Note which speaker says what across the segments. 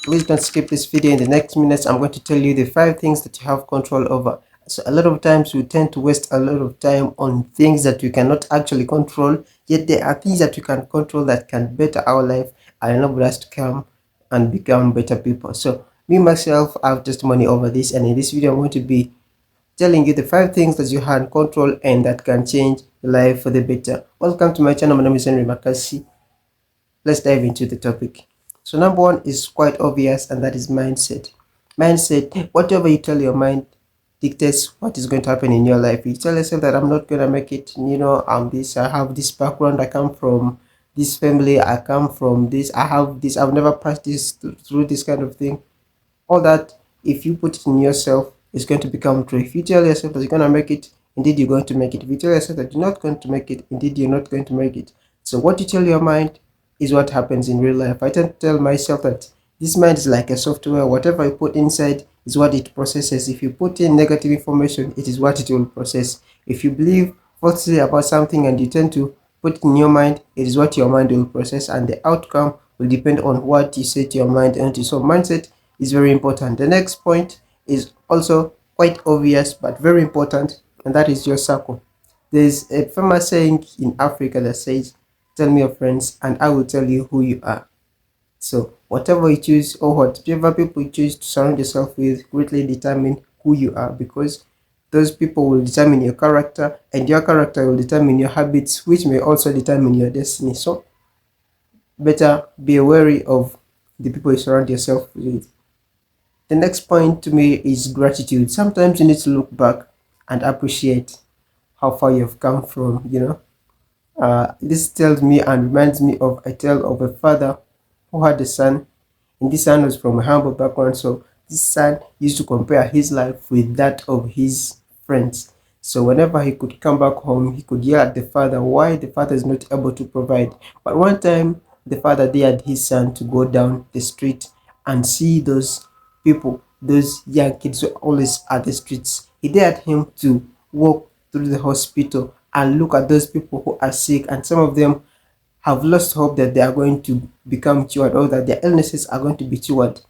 Speaker 1: Please don't skip this video. In the next minutes, I'm going to tell you the 5 things that you have control over. So a lot of times we tend to waste a lot of time on things that we cannot actually control, yet there are things that we can control that can better our life and enable us to come and become better people. So me myself, I have testimony over this, and in this video I'm going to be telling you the 5 things that you can control and that can change your life for the better. Welcome to my channel. My name is Henry Makasi. Let's dive into the topic. So number one is quite obvious, and that is mindset. Mindset, whatever you tell your mind dictates what is going to happen in your life. You tell yourself that I'm not gonna make it, I'm this, I have this background, I come from this family, I come from this, I have this, I've never passed this through this kind of thing. All that, if you put it in yourself, it's going to become true. If you tell yourself that you're gonna make it, indeed you're going to make it. If you tell yourself that you're not going to make it, indeed you're not going to make it. So what you tell your mind is what happens in real life. I tend to tell myself that this mind is like a software. Whatever you put inside is what it processes. If you put in negative information, it is what it will process. If you believe falsely about something and you tend to put it in your mind, it is what your mind will process, and the outcome will depend on what you set your mind into. So mindset is very important. The next point is also quite obvious but very important, and that is your circle. There's a famous saying in Africa that says, tell me your friends and I will tell you who you are. So whatever you choose or whatever people you choose to surround yourself with greatly determine who you are, because those people will determine your character, and your character will determine your habits, which may also determine your destiny. So better be wary of the people you surround yourself with. The next point to me is gratitude. Sometimes you need to look back and appreciate how far you've come from. This tells me and reminds me of a tale of a father who had a son, and this son was from a humble background. So this son used to compare his life with that of his friends. So whenever he could come back home, he could yell at the father why the father is not able to provide. But one time, the father dared his son to go down the street and see those people, those young kids who are always at the streets. He dared him to walk through the hospital and look at those people who are sick, and some of them have lost hope that they are going to become cured or that their illnesses are going to be cured.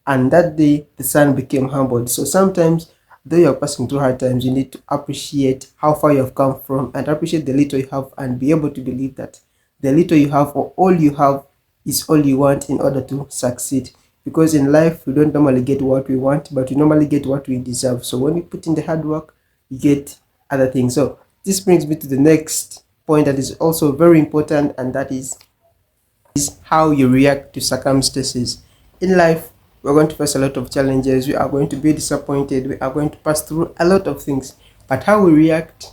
Speaker 1: And that day, the son became humbled. So sometimes, though you're passing through hard times, you need to appreciate how far you have come from and appreciate the little you have, and be able to believe that the little you have or all you have is all you want in order to succeed. Because in life, we don't normally get what we want, but we normally get what we deserve. So when you put in the hard work, you get other things. So this brings me to the next point that is also very important, and that is how you react to circumstances. In life, we're going to face a lot of challenges. We are going to be disappointed. We are going to pass through a lot of things. But how we react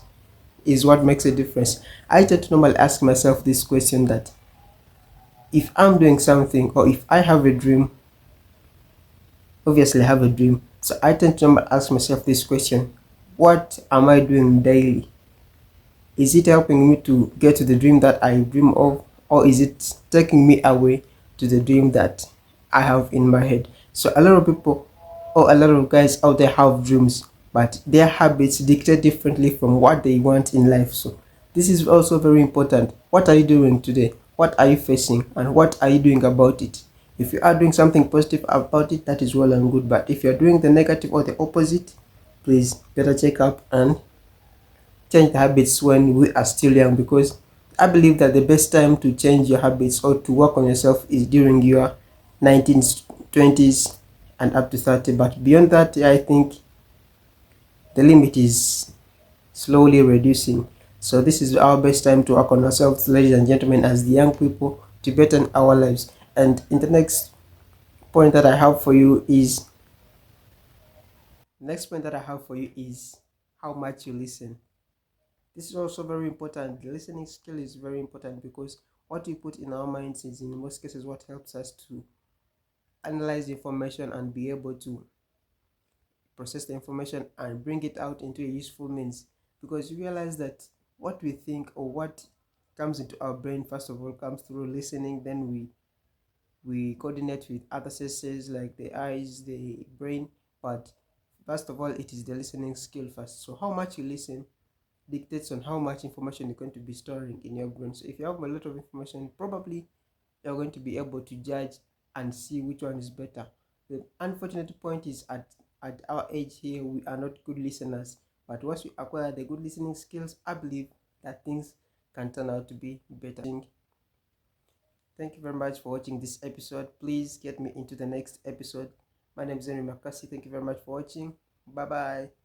Speaker 1: is what makes a difference. I tend to normally ask myself this question, that if I'm doing something or if I have a dream, obviously I have a dream. So I tend to normally ask myself this question: what am I doing daily? Is it helping me to get to the dream that I dream of, or is it taking me away to the dream that I have in my head? So a lot of people or a lot of guys out there have dreams, but their habits dictate differently from what they want in life. So this is also very important. What are you doing today? What are you facing, and what are you doing about it? If you are doing something positive about it, that is well and good. But if you're doing the negative or the opposite, please better check up and change the habits when we are still young, because I believe that the best time to change your habits or to work on yourself is during your 19s, 20s, and up to 30. But beyond that, I think the limit is slowly reducing. So this is our best time to work on ourselves, ladies and gentlemen, as the young people, to better our lives. And in the next point that I have for you is next point that I have for you is how much you listen. This is also very important. The listening skill is very important, because what we put in our minds is in most cases what helps us to analyze information and be able to process the information and bring it out into a useful means. Because you realize that what we think or what comes into our brain first of all comes through listening, then we coordinate with other senses like the eyes, the brain, but first of all it is the listening skill first. So how much you listen dictates on how much information you're going to be storing in your brain. So if you have a lot of information, probably you're going to be able to judge and see which one is better. The unfortunate point is at our age here, we are not good listeners. But once we acquire the good listening skills, I believe that things can turn out to be better. Thank you very much for watching this episode. Please get me into the next episode. My name is Henry Makasi. Thank you very much for watching. Bye bye.